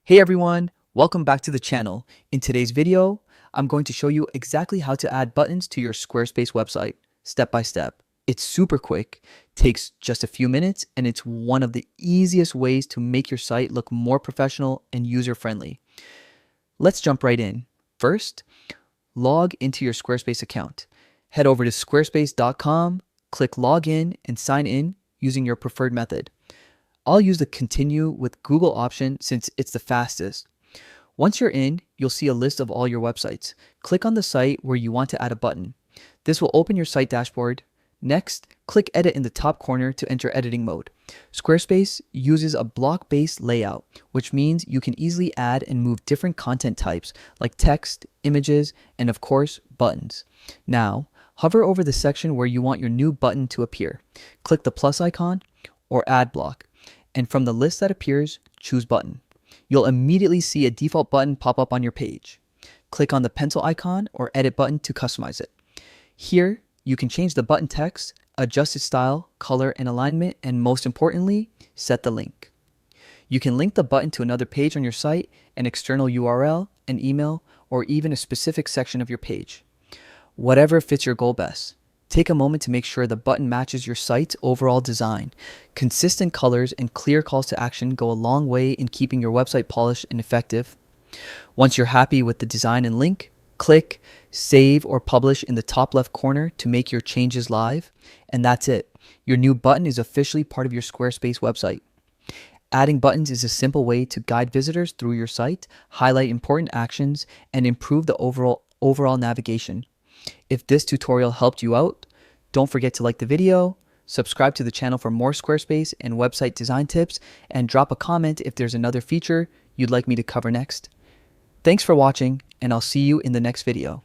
Hey everyone, welcome back to the channel. In today's video, I'm going to show you exactly how to add buttons to your Squarespace website, step by step. It's super quick, takes just a few minutes, and it's one of the easiest ways to make your site look more professional and user-friendly. Let's jump right in. First, log into your Squarespace account. Head over to squarespace.com, click login, and sign in using your preferred method. I'll use the continue with Google option since it's the fastest. Once you're in, you'll see a list of all your websites. Click on the site where you want to add a button. This will open your site dashboard. Next, click edit in the top corner to enter editing mode. Squarespace uses a block-based layout, which means you can easily add and move different content types like text, images, and of course, buttons. Now, hover over the section where you want your new button to appear. Click the plus icon or add block, and from the list that appears, choose button. You'll immediately see a default button pop up on your page. Click on the pencil icon or edit button to customize it. Here, you can change the button text, adjust its style, color, and alignment, and most importantly, set the link. You can link the button to another page on your site, an external URL, an email, or even a specific section of your page. Whatever fits your goal best. Take a moment to make sure the button matches your site's overall design. Consistent colors and clear calls to action go a long way in keeping your website polished and effective. Once you're happy with the design and link, click Save or Publish in the top left corner to make your changes live. And that's it. Your new button is officially part of your Squarespace website. Adding buttons is a simple way to guide visitors through your site, highlight important actions, and improve the overall navigation. If this tutorial helped you out, don't forget to like the video, subscribe to the channel for more Squarespace and website design tips, and drop a comment if there's another feature you'd like me to cover next. Thanks for watching, and I'll see you in the next video.